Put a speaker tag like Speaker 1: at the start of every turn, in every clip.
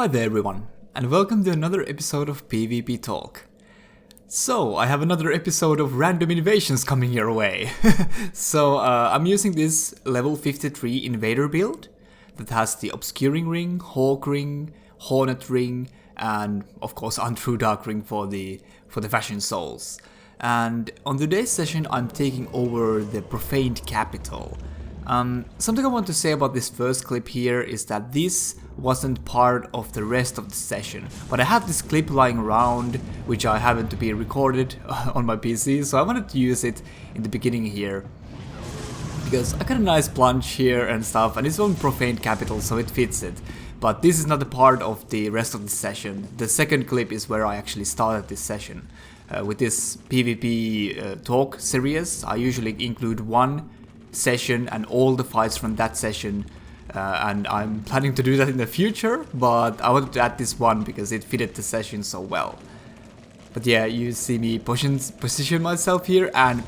Speaker 1: Hi there everyone, and welcome to another episode of PvP Talk. So, I have another episode of random innovations coming your way. I'm using this level 53 invader build that has the Obscuring Ring, Hawk Ring, Hornet Ring, and of course Untrue Dark Ring for the Fashion Souls. And on today's session I'm taking over the Profaned capital. Something I want to say about this first clip here is that this wasn't part of the rest of the session, but I have this clip lying around which I happened to be recorded on my PC, so I wanted to use it in the beginning here because I got a nice plunge here and stuff, and it's on Profaned capital, so it fits it. But this is not a part of the rest of the session. The second clip is where I actually started this session. With this PvP talk series, I usually include one session and all the fights from that session, and I'm planning to do that in the future, but I wanted to add this one because it fitted the session so well. But yeah, you see me position myself here and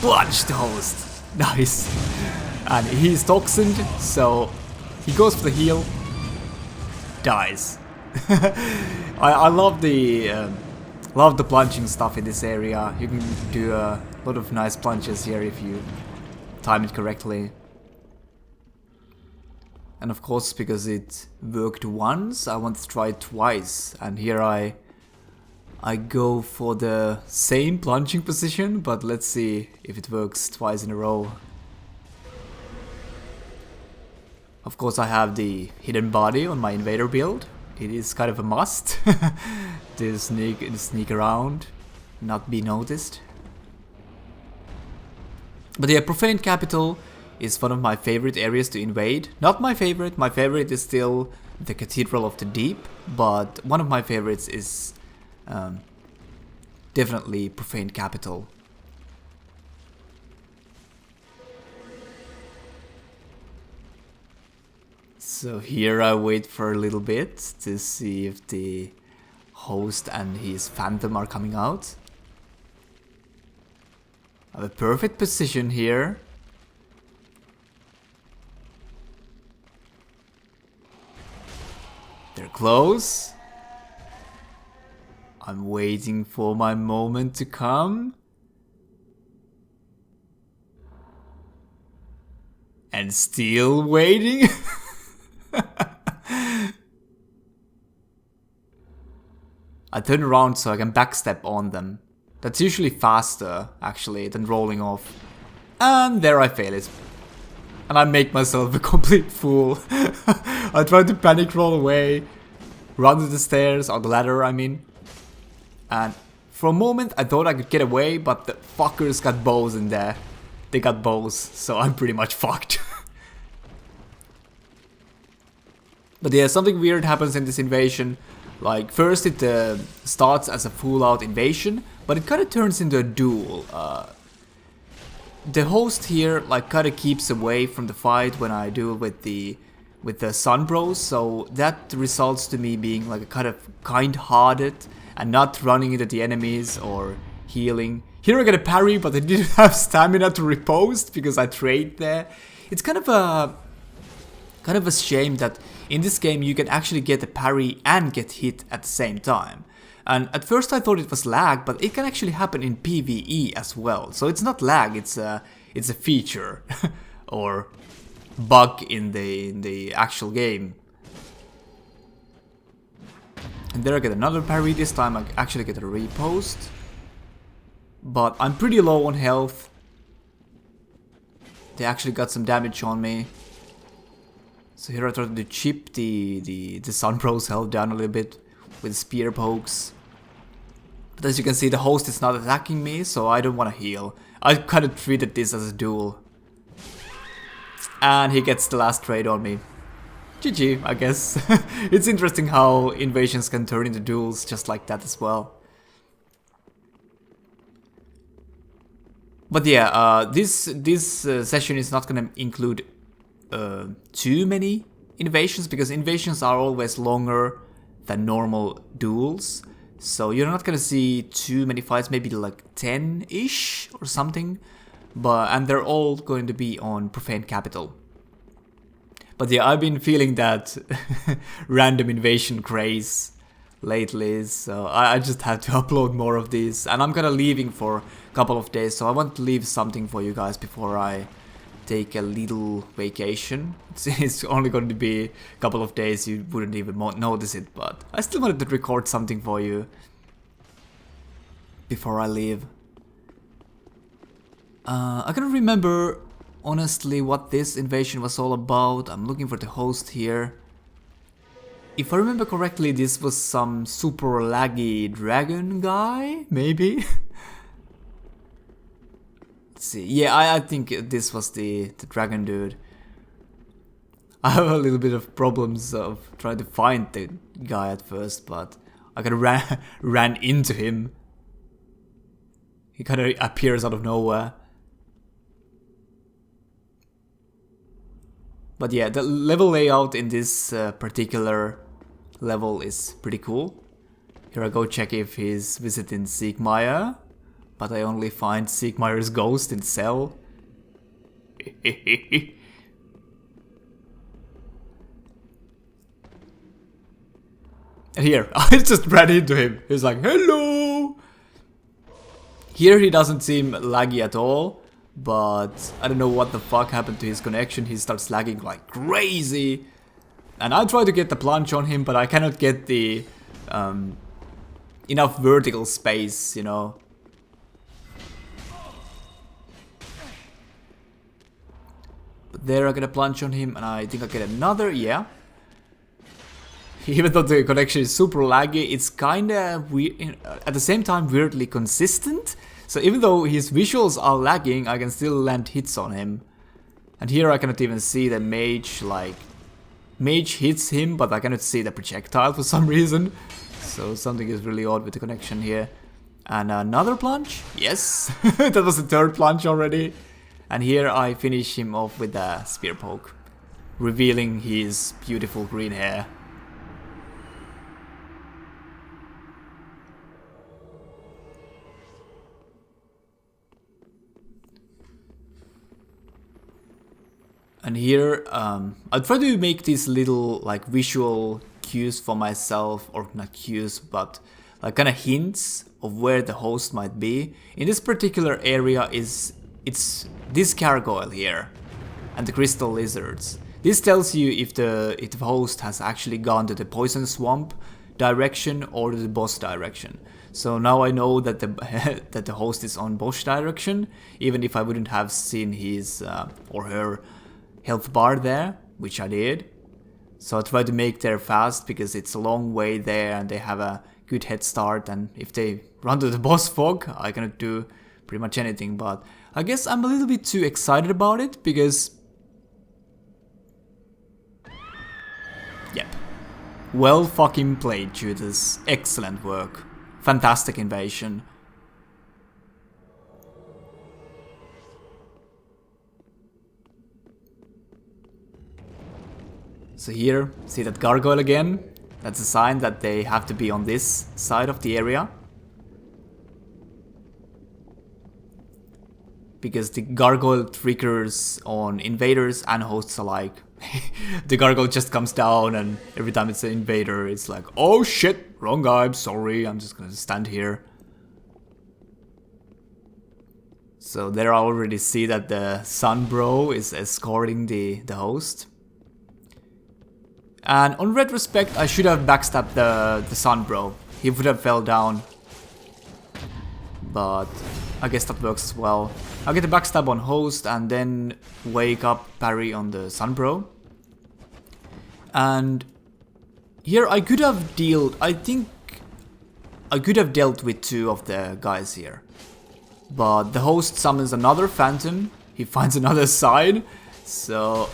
Speaker 1: plunge the host. Nice. And he's toxined, so he goes for the heal, dies. I love the plunging stuff in this area. You can do a lot of nice plunges here if you time it correctly. And of course, because it worked once, I want to try it twice. And here I go for the same plunging position, but let's see if it works twice in a row. Of course, I have the hidden body on my invader build. It is kind of a must to sneak around, not be noticed. But yeah, Profaned Capital is one of my favorite areas to invade. Not my favorite is still the Cathedral of the Deep, but one of my favorites is definitely Profaned Capital. So here I wait for a little bit to see if the host and his phantom are coming out. I have a perfect position here. They're close. I'm waiting for my moment to come. And still waiting. I turn around so I can backstep on them. That's usually faster, actually, than rolling off. And there I fail it. And I make myself a complete fool. I try to panic roll away, run to the stairs, or the ladder, I mean. And for a moment I thought I could get away, but the fuckers got bows in there. They got bows, so I'm pretty much fucked. But yeah, something weird happens in this invasion. Like, first it starts as a full-out invasion, but it kind of turns into a duel. The host here, like, kind of keeps away from the fight when I duel with the Sun Bros, so that results to me being like a kind of kind-hearted and not running into the enemies or healing. Here I get a parry, but I didn't have stamina to riposte because I trade there. It's kind of a shame that in this game you can actually get a parry and get hit at the same time. And at first I thought it was lag, but it can actually happen in PvE as well. So it's not lag, it's a feature or bug in the actual game. And there I get another parry. This time I actually get a riposte. But I'm pretty low on health. They actually got some damage on me. So here I try to chip the Sun Bros health down a little bit with spear pokes. But as you can see, the host is not attacking me, so I don't want to heal. I kind of treated this as a duel. And he gets the last trade on me. GG, I guess. It's interesting how invasions can turn into duels just like that as well. But yeah, this session is not gonna include too many invasions, because invasions are always longer than normal duels. So you're not gonna see too many fights, maybe like 10-ish or something. And they're all going to be on Profaned Capital. But yeah, I've been feeling that random invasion craze lately, so I just had to upload more of these. And I'm gonna leaving for a couple of days, so I want to leave something for you guys before I take a little vacation. It's only going to be a couple of days, you wouldn't even notice it, but I still wanted to record something for you before I leave. I can't remember honestly what this invasion was all about. I'm looking for the host here. If I remember correctly, this was some super laggy dragon guy, maybe? Let's see. Yeah, I think this was the dragon dude. I have a little bit of problems of trying to find the guy at first, but I kind of ran into him. He kind of appears out of nowhere. But yeah, the level layout in this particular level is pretty cool. Here I go check if he's visiting Siegmeyer, but I only find Siegmeyer's ghost in cell. And here, I just ran into him. He's like, hello! Here he doesn't seem laggy at all. But I don't know what the fuck happened to his connection. He starts lagging like crazy. And I try to get the plunge on him, but I cannot get the enough vertical space, you know. But there I get a plunge on him, and I think I get another, yeah. Even though the connection is super laggy, it's kinda weird, at the same time weirdly consistent. So even though his visuals are lagging, I can still land hits on him. And here I cannot even see the mage, like... Mage hits him, but I cannot see the projectile for some reason. So something is really odd with the connection here. And another plunge? Yes! That was the third plunge already. And here I finish him off with a spear poke, revealing his beautiful green hair. And here, I try to make these little like visual cues for myself, or not cues, but like kind of hints of where the host might be. In this particular area it's this gargoyle here, and the crystal lizards. This tells you if the host has actually gone to the poison swamp direction or to the boss direction. So now I know that the that the host is on boss direction, even if I wouldn't have seen his or her health bar there, which I did. So I try to make there fast because it's a long way there and they have a good head start, and if they run to the boss fog, I cannot do pretty much anything. But I guess I'm a little bit too excited about it because... Yep. Well fucking played, Juutas. Excellent work. Fantastic invasion. So here, see that gargoyle again? That's a sign that they have to be on this side of the area. Because the gargoyle triggers on invaders and hosts alike. The gargoyle just comes down and every time it's an invader, it's like, oh shit, wrong guy, I'm sorry, I'm just gonna stand here. So there I already see that the Sun Bro is escorting the host. And on retrospect, I should have backstabbed the Sun Bro. He would have fell down. But I guess that works as well. I'll get a backstab on host and then wake up parry on the Sun Bro. And here I could have dealt, I think I could have dealt with two of the guys here. But the host summons another phantom. He finds another side. So...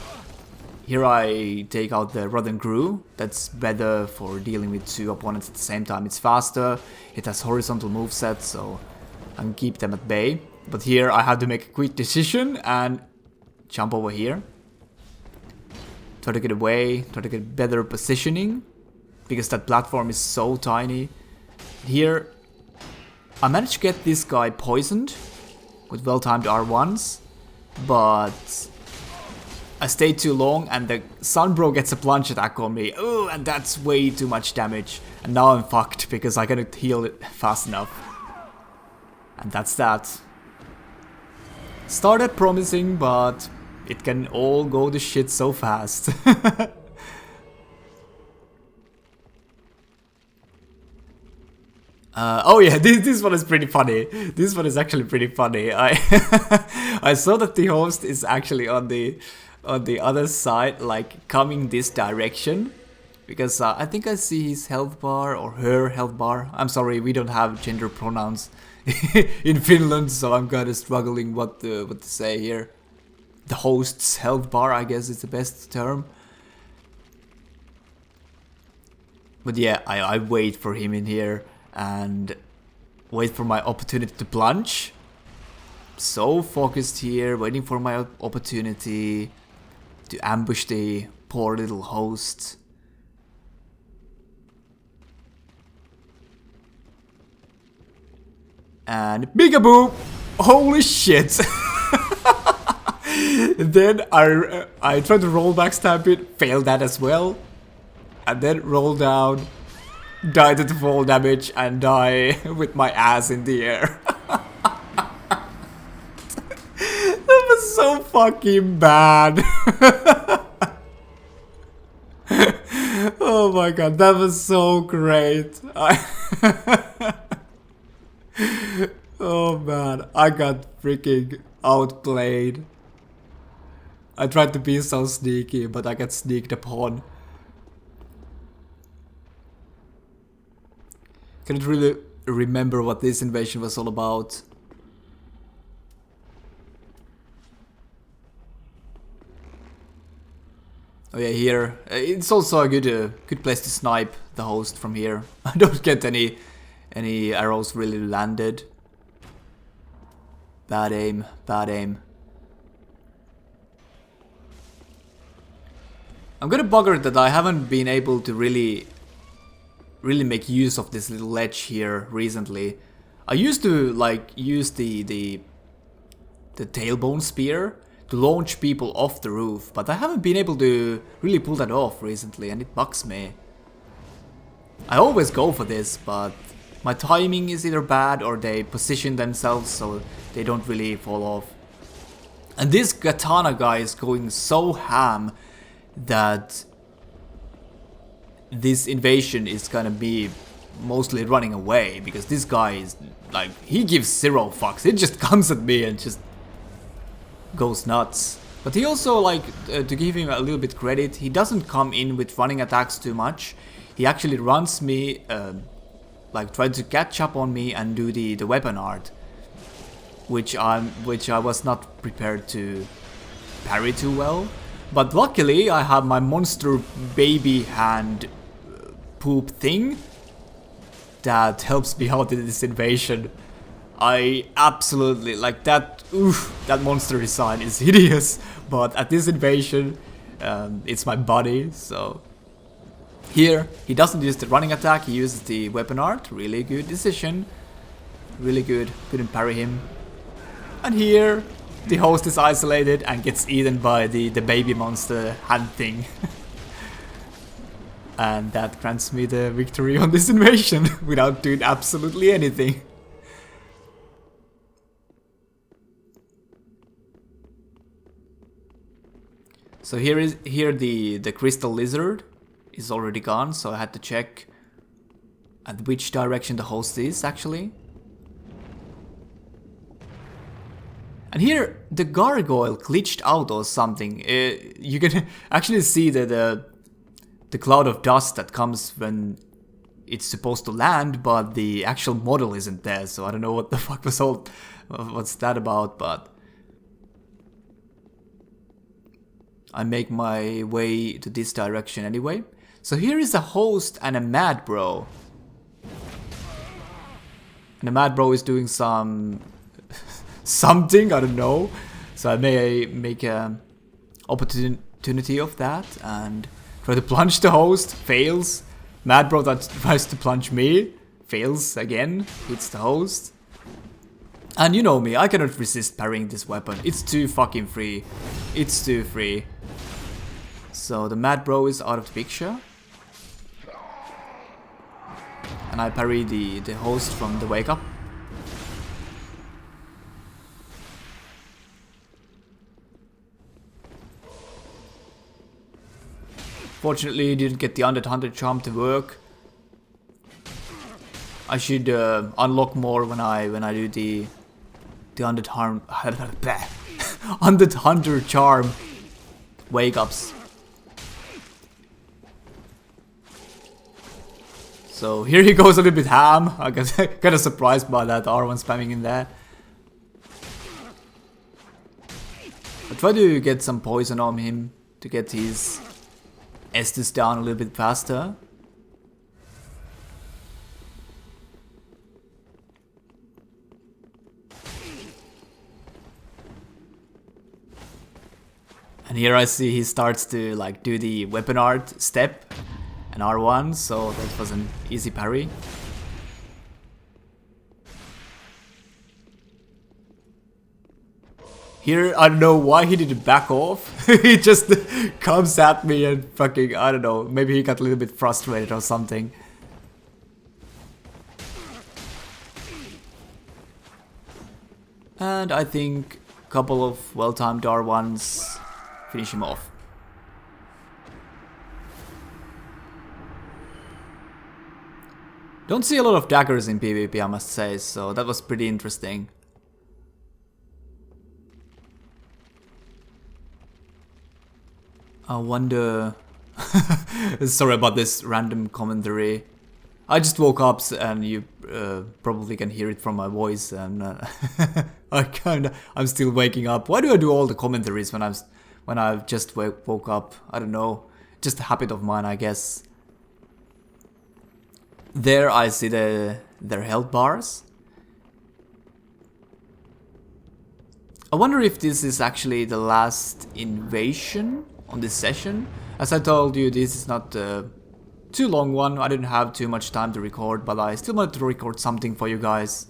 Speaker 1: here I take out the Rotten Crew. That's better for dealing with two opponents at the same time. It's faster, it has horizontal moveset, so I can keep them at bay. But here I have to make a quick decision and jump over here. Try to get away, try to get better positioning, because that platform is so tiny. Here I managed to get this guy poisoned with well-timed R1s, but I stayed too long and the Sunbro gets a plunge attack on me. Oh, and that's way too much damage. And now I'm fucked because I cannot heal it fast enough. And that's that. Started promising, but it can all go to shit so fast. Oh yeah, this one is pretty funny. This one is actually pretty funny. I saw that the host is actually on the other side, like coming this direction, because I think I see his health bar or her health bar. I'm sorry, we don't have gender pronouns in Finland, so I'm kind of struggling what to say here. The host's health bar, I guess, is the best term. But yeah, I wait for him in here and wait for my opportunity to plunge. So focused here, waiting for my opportunity to ambush the poor little host. And bigaboo! Holy shit! Then I tried to roll back stab it, failed that as well. And then roll down, die to the fall damage, and die with my ass in the air. That was so fucking bad. Oh my god, that was so great. Oh man, I got freaking outplayed. I tried to be so sneaky, but I got sneaked upon. Can't really remember what this invasion was all about. Oh yeah, here. It's also a good place to snipe the host from here. I don't get any arrows really landed. Bad aim, bad aim. I'm gonna bugger that I haven't been able to really make use of this little ledge here recently. I used to like use the tailbone spear to launch people off the roof, but I haven't been able to really pull that off recently, and it bugs me. I always go for this, but my timing is either bad or they position themselves so they don't really fall off. And this katana guy is going so ham that this invasion is gonna be mostly running away, because this guy is like, he gives zero fucks. It just comes at me and just goes nuts. But he also, like, to give him a little bit credit, he doesn't come in with running attacks too much. He actually runs me, like trying to catch up on me and do the weapon art, which I was not prepared to parry too well. But luckily I have my monster baby hand poop thing that helps me out in this invasion. I absolutely like that. Oof, that monster design is hideous, but at this invasion it's my buddy, so here he doesn't use the running attack, he uses the weapon art. Really good decision, really good. Couldn't parry him. And here the host is isolated and gets eaten by the baby monster hand thing. And that grants me the victory on this invasion without doing absolutely anything. So here the crystal lizard is already gone, so I had to check at which direction the host is actually. And here the gargoyle glitched out or something. You can actually see the cloud of dust that comes when it's supposed to land, but the actual model isn't there, so I don't know what the fuck what's that about, but I make my way to this direction anyway. So here is a host and a mad bro. And the mad bro is doing some something, I don't know. So I may make an opportunity of that and try to plunge the host, fails. Mad bro that tries to plunge me, fails again, hits the host. And you know me, I cannot resist parrying this weapon. It's too fucking free. It's too free. So the Mad Bro is out of the picture. And I parry the host from the wake up. Fortunately, didn't get the Undead Hunter charm to work. I should unlock more when I do the Undead Harm Undead Hunter charm wake ups. So here he goes a little bit ham. I got kind of surprised by that R1 spamming in there. I try to get some poison on him to get his Estus down a little bit faster. And here I see he starts to like do the weapon art step and R1, so that was an easy parry. Here, I don't know why he didn't back off. He just comes at me and fucking, I don't know, maybe he got a little bit frustrated or something. And I think a couple of well-timed R1s finish him off. Don't see a lot of daggers in PvP, I must say, so that was pretty interesting. I wonder... Sorry about this random commentary. I just woke up and you probably can hear it from my voice, and I'm still waking up. Why do I do all the commentaries when I've just woke up? I don't know. Just a habit of mine, I guess. There I see their health bars. I wonder if this is actually the last invasion on this session. As I told you, this is not a too long one. I didn't have too much time to record, but I still wanted to record something for you guys.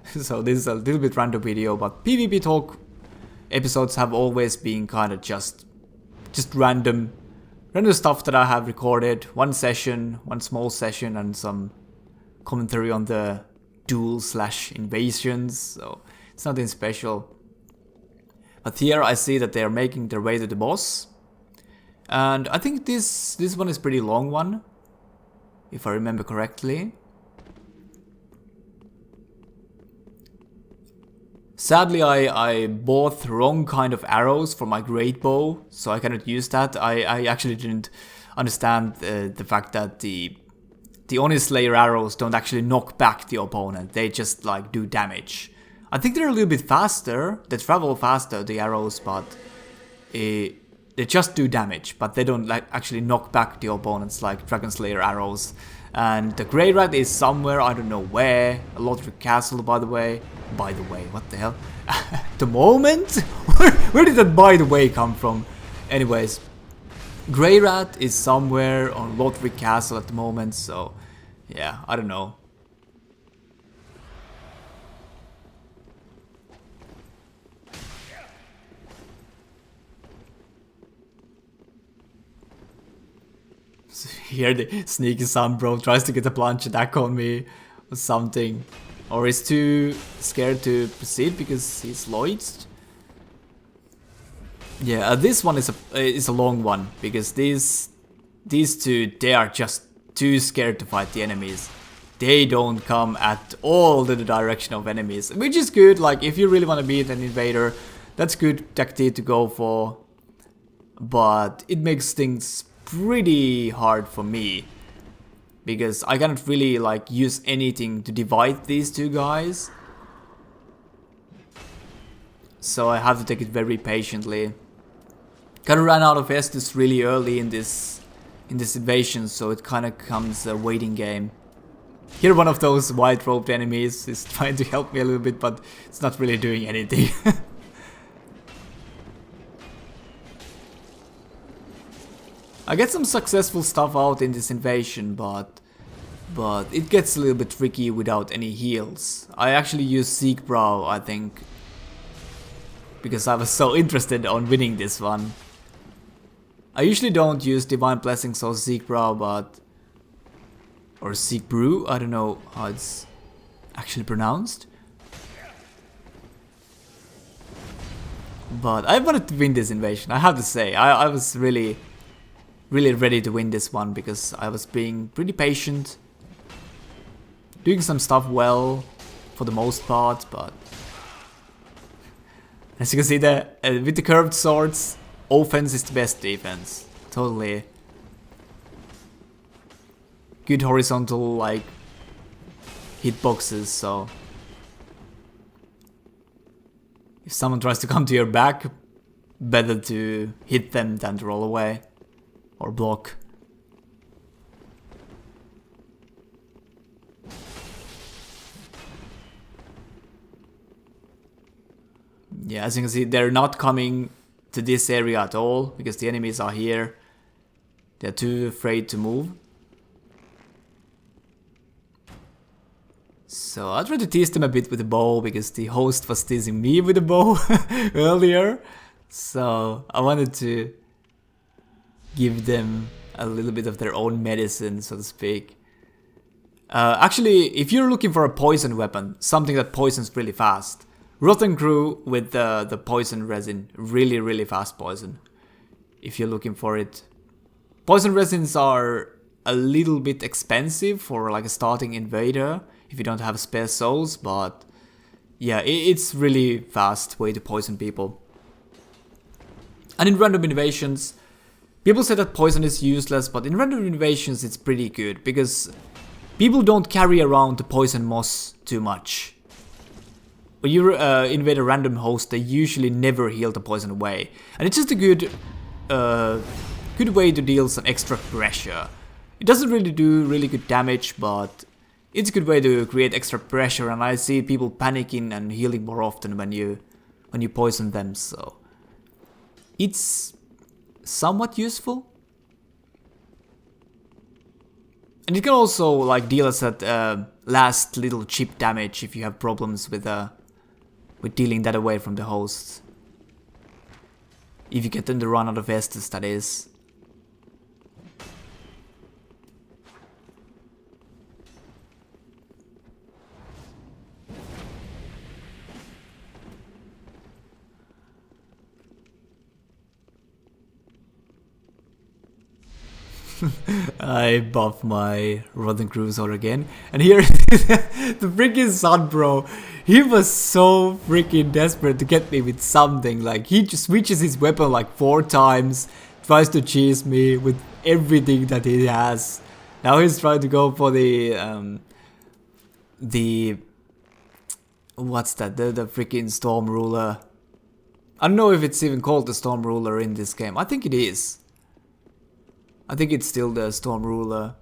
Speaker 1: So this is a little bit random video, but PvP Talk episodes have always been kind of just random stuff that I have recorded. One session, one small session, and some commentary on the duel/invasions. So it's nothing special. But here I see that they are making their way to the boss. And I think this one is pretty long one, if I remember correctly. Sadly, I bought the wrong kind of arrows for my great bow, so I cannot use that. I actually didn't understand the fact that the Oni Slayer arrows don't actually knock back the opponent, they just like do damage. I think they're a little bit faster, they travel faster, the arrows, but they just do damage, but they don't like actually knock back the opponents like Dragon Slayer arrows. And the Grey Rat is somewhere, I don't know where. A Lothric Castle, by the way. By the way, what the hell? The moment? Where did that by the way come from? Anyways, Grey Rat is somewhere on Lothric Castle at the moment, so yeah, I don't know. Here the sneaky son bro tries to get a plunge attack on me or something. Or is too scared to proceed because he's loithed. Yeah, this one is a long one because these two, they are just too scared to fight the enemies. They don't come at all to the direction of enemies, which is good. Like if you really want to beat an invader, that's good tactic to go for. But it makes things pretty hard for me because I cannot really like use anything to divide these two guys, so I have to take it very patiently. Kinda ran out of Estus really early in this invasion, so it kinda comes a waiting game. Here one of those white robed enemies is trying to help me a little bit, but it's not really doing anything. I get some successful stuff out in this invasion, but but it gets a little bit tricky without any heals. I actually used Siegbrow, I think, because I was so interested on winning this one. I usually don't use Divine Blessings or Siegbrow, but... or Siegbrew, I don't know how it's actually pronounced. But I wanted to win this invasion, I have to say. I was really ready to win this one because I was being pretty patient. Doing some stuff well, for the most part, but... as you can see there, with the curved swords, offense is the best defense. Totally. Good horizontal, like, hitboxes, so... if someone tries to come to your back, better to hit them than to roll away. Or block. Yeah, as you can see, they're not coming to this area at all, because the enemies are here. They're too afraid to move. So I tried to tease them a bit with the bow, because the host was teasing me with the bow earlier. So I wanted to give them a little bit of their own medicine, so to speak. Actually, if you're looking for a poison weapon, something that poisons really fast, Rotten Crew with the poison resin, really fast poison, if you're looking for it. Poison resins are a little bit expensive for like a starting invader, if you don't have spare souls, but yeah, it's really fast way to poison people. And in random invasions, people say that poison is useless, but in random invasions it's pretty good, because people don't carry around the poison moss too much. When you invade a random host, they usually never heal the poison away. And it's just a good way to deal some extra pressure. It doesn't really do really good damage, but it's a good way to create extra pressure, and I see people panicking and healing more often when you poison them, so it's somewhat useful. And it can also like deal us that last little chip damage if you have problems with dealing that away from the hosts. If you get them to run out of Estus, that is. I buff my Rotten Cruiser again, and here the freaking Sun Bro, he was so freaking desperate to get me with something. Like, he just switches his weapon like 4 times, tries to cheese me with everything that he has. Now he's trying to go for the what's that? The freaking Storm Ruler. I don't know if it's even called the Storm Ruler in this game. I think it is. I think it's still the Storm Ruler.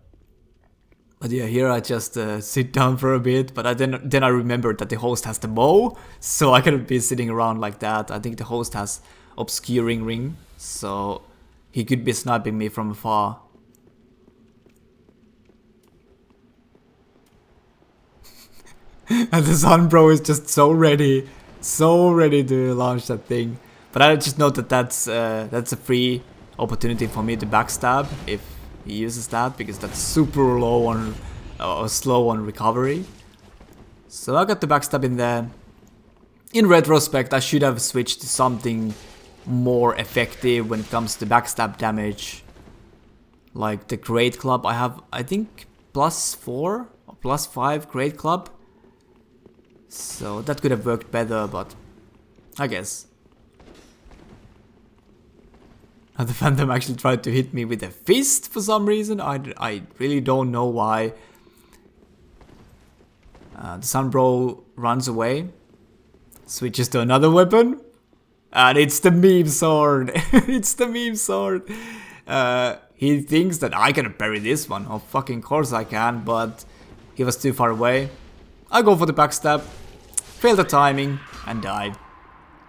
Speaker 1: But yeah, here I just sit down for a bit, but then I remembered that the host has the bow, so I cannot be sitting around like that. I think the host has Obscuring Ring, so he could be sniping me from afar. And the Sun Bro is just so ready to launch that thing. But I just note that that's a free opportunity for me to backstab if he uses that, because that's super low on slow on recovery. So I got the backstab in there. In retrospect, I should have switched to something more effective when it comes to backstab damage, like the Great Club. I have, I think, +4 or +5 Great Club, so that could have worked better, but I guess. And the Phantom actually tried to hit me with a fist for some reason. I really don't know why. The Sun Bro runs away, switches to another weapon, and it's the meme sword. It's the meme sword. He thinks that I can parry this one. Oh, fucking course I can, but he was too far away. I go for the backstab, fail the timing, and die.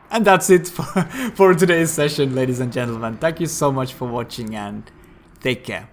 Speaker 1: And that's it for today's session, ladies and gentlemen. Thank you so much for watching, and take care.